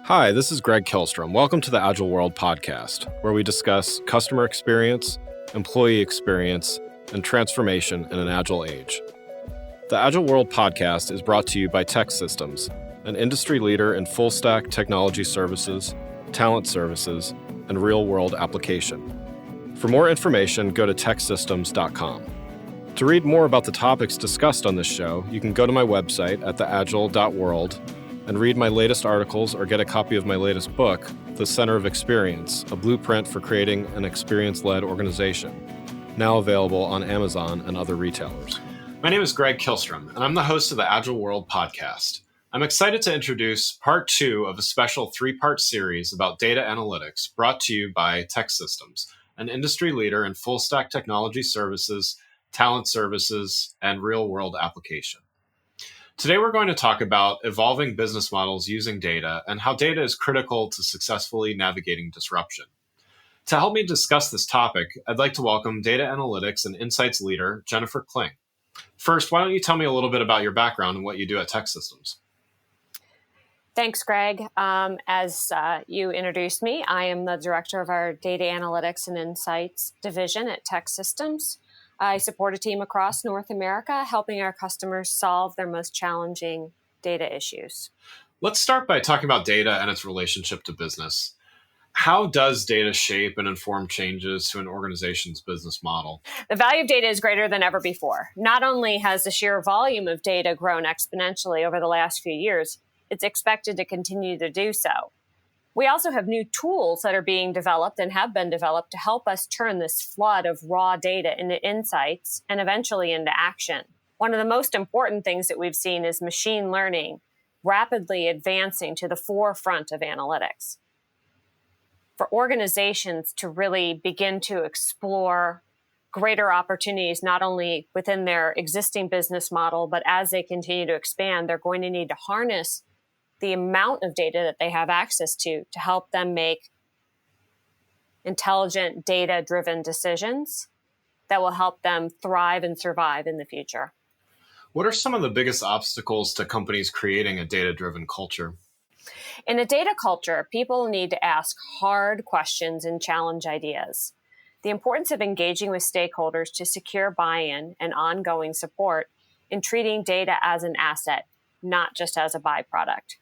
Hi, this is Greg Kihlstrom. Welcome to the Agile World podcast, where we discuss customer experience, employee experience, and transformation in an agile age. The Agile World podcast is brought to you by TEKsystems, an industry leader in full-stack technology services, talent services, and real-world application. For more information, go to TEKsystems.com. To read more about the topics discussed on this show, you can go to my website at theagile.world and read my latest articles or get a copy of my latest book, The Center of Experience, a blueprint for creating an experience-led organization, now available on Amazon and other retailers. My name is Greg Kihlstrom, and I'm the host of the Agile World podcast. I'm excited to introduce part 2 of a special 3-part series about data analytics brought to you by TEKsystems, an industry leader in full-stack technology services, talent services, and real-world application. Today, we're going to talk about evolving business models using data and how data is critical to successfully navigating disruption. To help me discuss this topic, I'd like to welcome data analytics and insights leader, Jennifer Kling. First, why don't you tell me a little bit about your background and what you do at TEKsystems? Thanks, Greg. As you introduced me, I am the director of our data analytics and insights division at TEKsystems. I support a team across North America, helping our customers solve their most challenging data issues. Let's start by talking about data and its relationship to business. How does data shape and inform changes to an organization's business model? The value of data is greater than ever before. Not only has the sheer volume of data grown exponentially over the last few years, it's expected to continue to do so. We also have new tools that are being developed and have been developed to help us turn this flood of raw data into insights and eventually into action. One of the most important things that we've seen is machine learning rapidly advancing to the forefront of analytics. For organizations to really begin to explore greater opportunities, not only within their existing business model, but as they continue to expand, they're going to need to harness the amount of data that they have access to help them make intelligent, data-driven decisions that will help them thrive and survive in the future. What are some of the biggest obstacles to companies creating a data-driven culture? In a data culture, people need to ask hard questions and challenge ideas. The importance of engaging with stakeholders to secure buy-in and ongoing support in treating data as an asset, not just as a byproduct.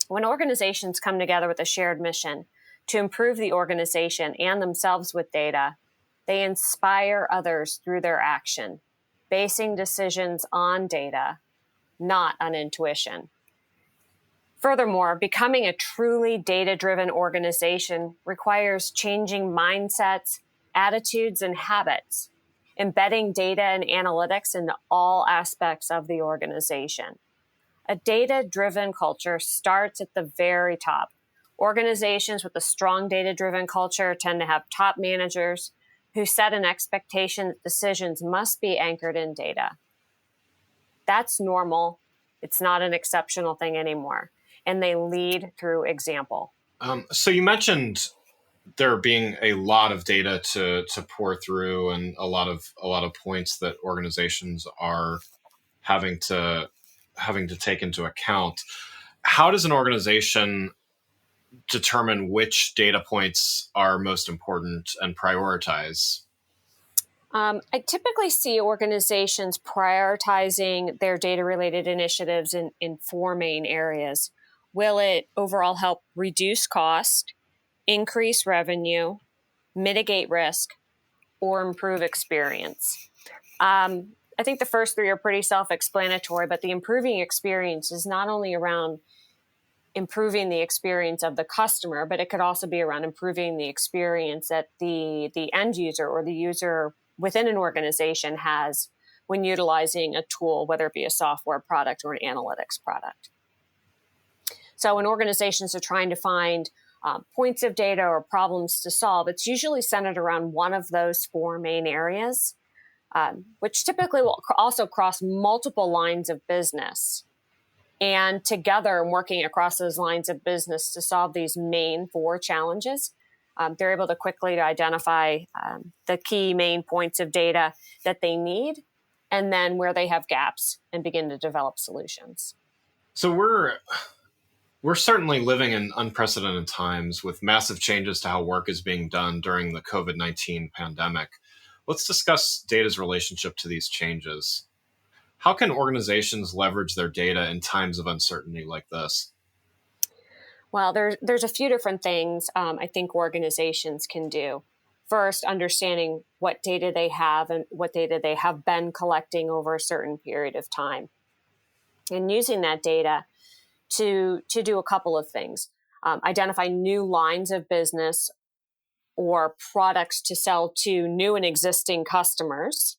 When organizations come together with a shared mission to improve the organization and themselves with data, they inspire others through their action, basing decisions on data, not on intuition. Furthermore, becoming a truly data-driven organization requires changing mindsets, attitudes, and habits, embedding data and analytics into all aspects of the organization. A data-driven culture starts at the very top. Organizations with a strong data-driven culture tend to have top managers who set an expectation that decisions must be anchored in data. That's normal. It's not an exceptional thing anymore. And they lead through example. So you mentioned there being a lot of data to pour through and a lot of points that organizations are having to take into account. How does an organization determine which data points are most important and prioritize? I typically see organizations prioritizing their data-related initiatives in 4 main areas. Will it overall help reduce cost, increase revenue, mitigate risk, or improve experience? I think the first 3 are pretty self-explanatory, but the improving experience is not only around improving the experience of the customer, but it could also be around improving the experience that the end user or the user within an organization has when utilizing a tool, whether it be a software product or an analytics product. So when organizations are trying to find points of data or problems to solve, it's usually centered around one of those 4 main areas, which typically will also cross multiple lines of business. And together, working across those lines of business to solve these main 4 challenges, they're able to quickly identify the key main points of data that they need, and then where they have gaps and begin to develop solutions. So we're We're certainly living in unprecedented times with massive changes to how work is being done during the COVID-19 pandemic. Let's discuss data's relationship to these changes. How can organizations leverage their data in times of uncertainty like this? Well, there's a few different things I think organizations can do. First, understanding what data they have and what data they have been collecting over a certain period of time, and using that data to do a couple of things. Identify new lines of business or products to sell to new and existing customers.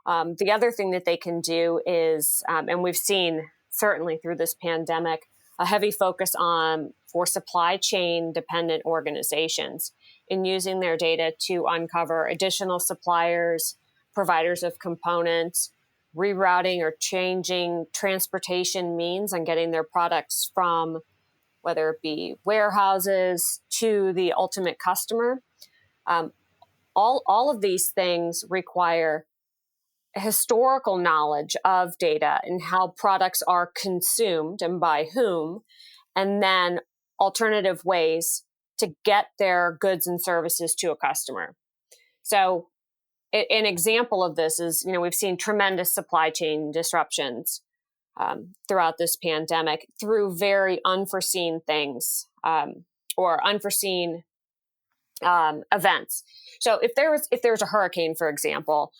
The other thing that they can do is, and we've seen certainly through this pandemic, a heavy focus on for supply chain dependent organizations in using their data to uncover additional suppliers, providers of components, rerouting or changing transportation means and getting their products from whether it be warehouses to the ultimate customer. Um, all of these things require historical knowledge of data and how products are consumed and by whom, and then alternative ways to get their goods and services to a customer. So an example of this is, we've seen tremendous supply chain disruptions throughout this pandemic through very unforeseen things or unforeseen events. So if there's a hurricane, for example,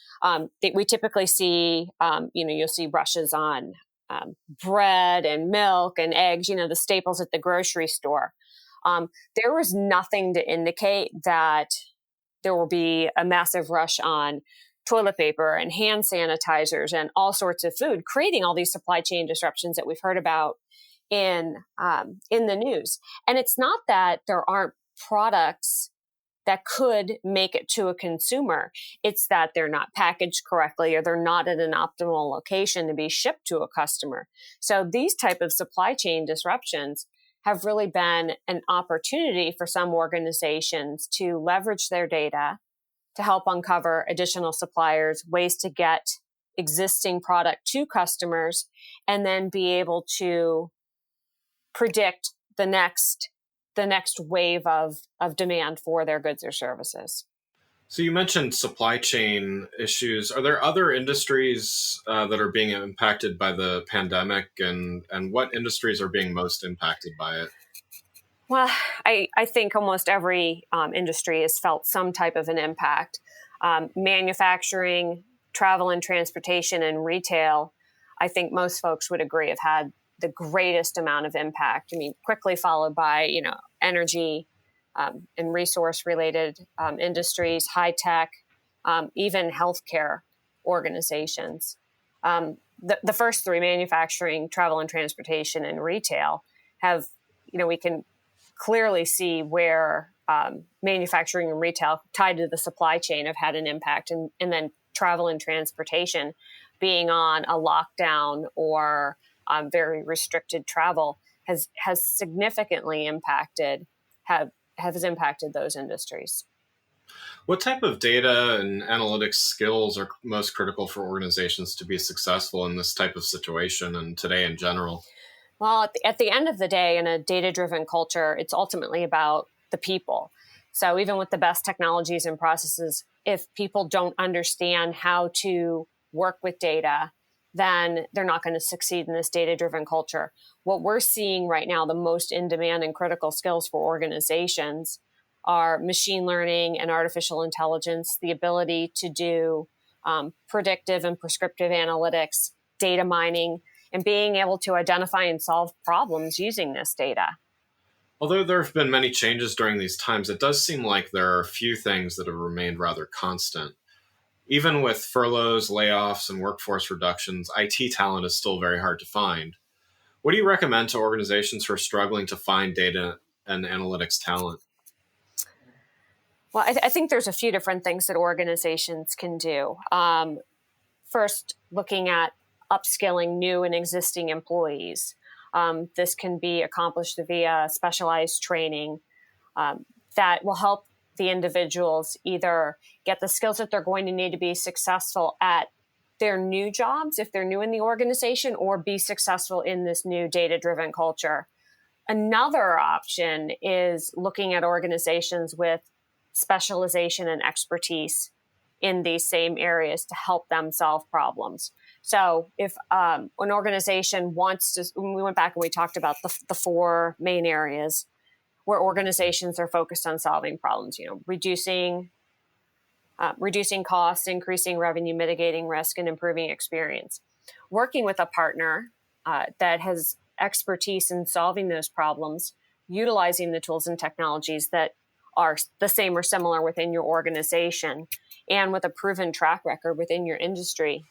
we typically see, you'll see rushes on bread and milk and eggs, the staples at the grocery store. There was nothing to indicate that there will be a massive rush on toilet paper and hand sanitizers and all sorts of food, creating all these supply chain disruptions that we've heard about in the news. And it's not that there aren't products that could make it to a consumer. It's that they're not packaged correctly or they're not at an optimal location to be shipped to a customer. So these type of supply chain disruptions have really been an opportunity for some organizations to leverage their data to help uncover additional suppliers, ways to get existing product to customers, and then be able to predict the next wave of demand for their goods or services. So you mentioned supply chain issues. Are there other industries that are being impacted by the pandemic, and what industries are being most impacted by it? Well, I think almost every industry has felt some type of an impact. Manufacturing, travel and transportation, and retail, I think most folks would agree have had the greatest amount of impact. Quickly followed by, energy and resource-related industries, high tech, even healthcare organizations. The first three, manufacturing, travel and transportation, and retail, have, we can clearly see where manufacturing and retail tied to the supply chain have had an impact, and then travel and transportation being on a lockdown or very restricted travel has significantly impacted those industries. What type of data and analytics skills are most critical for organizations to be successful in this type of situation and today in general? Well, at the end of the day, in a data-driven culture, it's ultimately about the people. So even with the best technologies and processes, if people don't understand how to work with data, then they're not going to succeed in this data-driven culture. What we're seeing right now, the most in-demand and critical skills for organizations are machine learning and artificial intelligence, the ability to do predictive and prescriptive analytics, data mining, and being able to identify and solve problems using this data. Although there have been many changes during these times, it does seem like there are a few things that have remained rather constant. Even with furloughs, layoffs, and workforce reductions, IT talent is still very hard to find. What do you recommend to organizations who are struggling to find data and analytics talent? Well, I think there's a few different things that organizations can do. First, looking at upskilling new and existing employees. This can be accomplished via specialized training that will help the individuals either get the skills that they're going to need to be successful at their new jobs if they're new in the organization, or be successful in this new data-driven culture. Another option is looking at organizations with specialization and expertise in these same areas to help them solve problems. So if an organization wants to, when we went back and we talked about the four main areas where organizations are focused on solving problems, reducing costs, increasing revenue, mitigating risk, and improving experience. Working with a partner that has expertise in solving those problems, utilizing the tools and technologies that are the same or similar within your organization, and with a proven track record within your industry,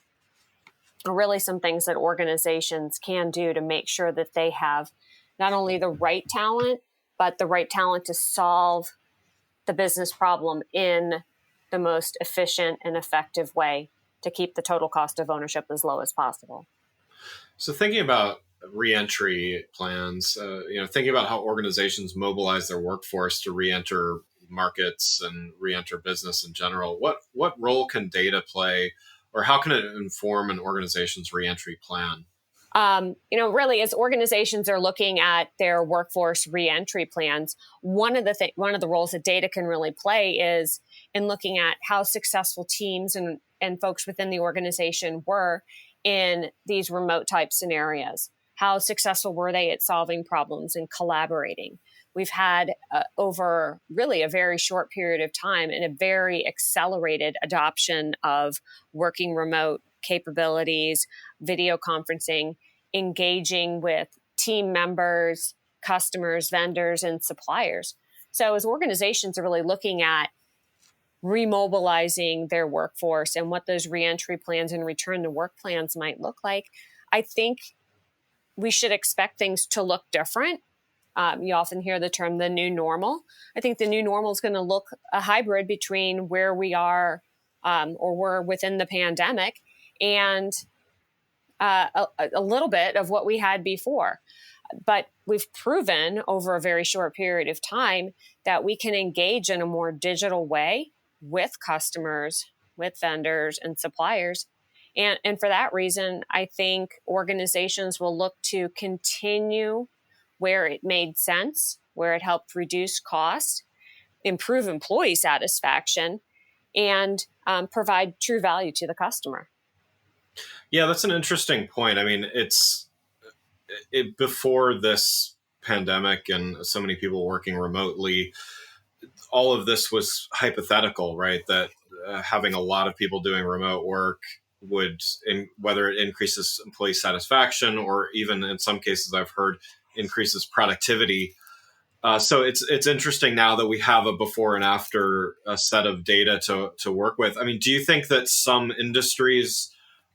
are really some things that organizations can do to make sure that they have not only the right talent, but the right talent to solve the business problem in the most efficient and effective way to keep the total cost of ownership as low as possible. So thinking about reentry plans, thinking about how organizations mobilize their workforce to reenter markets and reenter business in general, what role can data play, or how can it inform an organization's reentry plan? Really, as organizations are looking at their workforce reentry plans, one of the roles that data can really play is in looking at how successful teams and folks within the organization were in these remote type scenarios. How successful were they at solving problems and collaborating? We've had over really a very short period of time and a very accelerated adoption of working remote capabilities, video conferencing, engaging with team members, customers, vendors, and suppliers. So as organizations are really looking at remobilizing their workforce and what those reentry plans and return to work plans might look like, I think we should expect things to look different. You often hear the term the new normal. I think the new normal is going to look a hybrid between where we are or were within the pandemic and a little bit of what we had before. But we've proven over a very short period of time that we can engage in a more digital way with customers, with vendors and suppliers. And for that reason, I think organizations will look to continue where it made sense, where it helped reduce costs, improve employee satisfaction, and provide true value to the customer. Yeah, that's an interesting point. I mean, before this pandemic and so many people working remotely, all of this was hypothetical, right? That having a lot of people doing remote work would, whether it increases employee satisfaction or even in some cases I've heard increases productivity. So it's interesting now that we have a before and after set of data to work with. I mean, do you think that some industries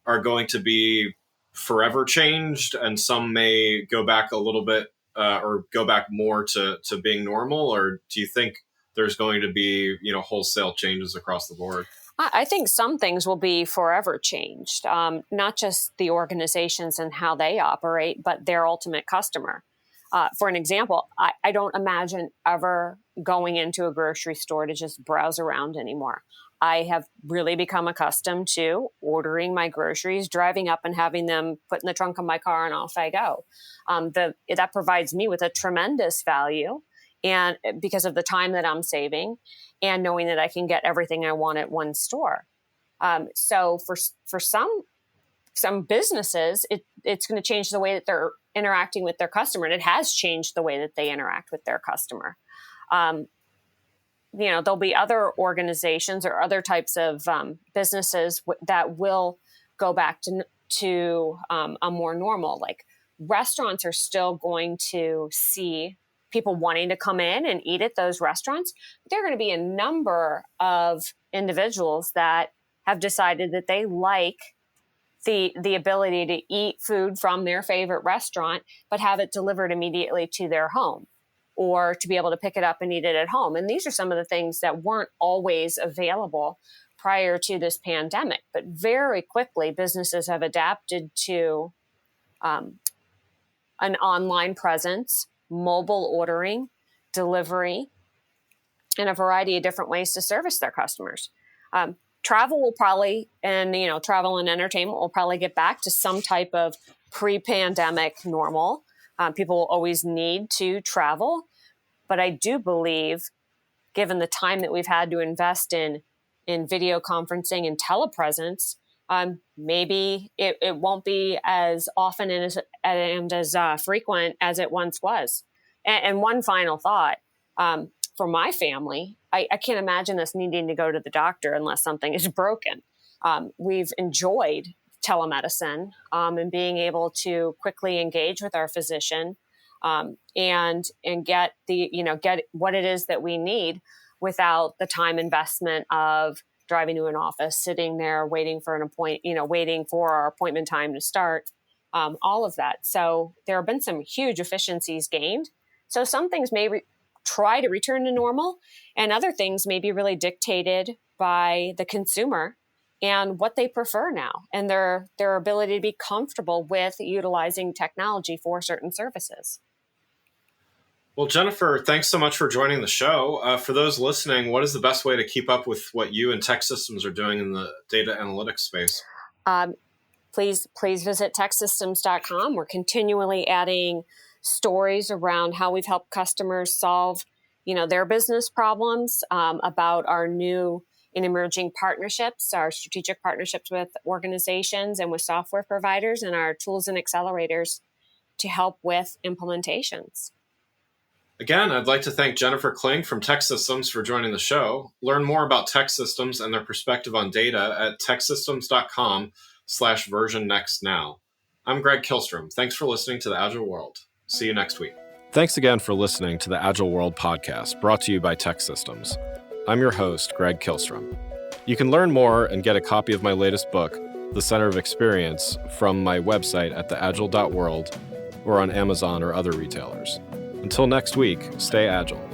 are going to be forever changed and some may go back a little bit or go back more to being normal? Or do you think there's going to be, wholesale changes across the board? I think some things will be forever changed, not just the organizations and how they operate, but their ultimate customer. For an example, I don't imagine ever going into a grocery store to just browse around anymore. I have really become accustomed to ordering my groceries, driving up and having them put in the trunk of my car, and off I go. That provides me with a tremendous value, and because of the time that I'm saving, and knowing that I can get everything I want at one store. So for some businesses, it's going to change the way that they're interacting with their customer, and it has changed the way that they interact with their customer. There'll be other organizations or other types of businesses that will go back to a more normal. Like restaurants are still going to see people wanting to come in and eat at those restaurants. But there are going to be a number of individuals that have decided that they like the ability to eat food from their favorite restaurant, but have it delivered immediately to their home, or to be able to pick it up and eat it at home. And these are some of the things that weren't always available prior to this pandemic. But very quickly, businesses have adapted to an online presence, mobile ordering, delivery, and a variety of different ways to service their customers. Travel will probably, travel and entertainment will probably get back to some type of pre-pandemic normal. People will always need to travel, but I do believe, given the time that we've had to invest in video conferencing and telepresence, maybe it won't be as often and as frequent as it once was. And one final thought, for my family, I can't imagine us needing to go to the doctor unless something is broken. We've enjoyed telemedicine and being able to quickly engage with our physician and get get what it is that we need without the time investment of driving to an office, sitting there, waiting for waiting for our appointment time to start, all of that. So there have been some huge efficiencies gained. So some things may try to return to normal, and other things may be really dictated by the consumer and what they prefer now, and their ability to be comfortable with utilizing technology for certain services. Well, Jennifer, thanks so much for joining the show. For those listening, what is the best way to keep up with what you and TEKsystems are doing in the data analytics space? Please visit TEKsystems.com. We're continually adding stories around how we've helped customers solve, their business problems, about our new and emerging partnerships, our strategic partnerships with organizations and with software providers, and our tools and accelerators to help with implementations. Again, I'd like to thank Jennifer Kling from TEKsystems for joining the show. Learn more about TEKsystems and their perspective on data at teksystems.com/version-next-now. I'm Greg Kihlstrom. Thanks for listening to the Agile World. See you next week. Thanks again for listening to the Agile World podcast, brought to you by TEKsystems. I'm your host, Greg Kihlstrom. You can learn more and get a copy of my latest book, The Center of Experience, from my website at theagile.world or on Amazon or other retailers. Until next week, stay agile.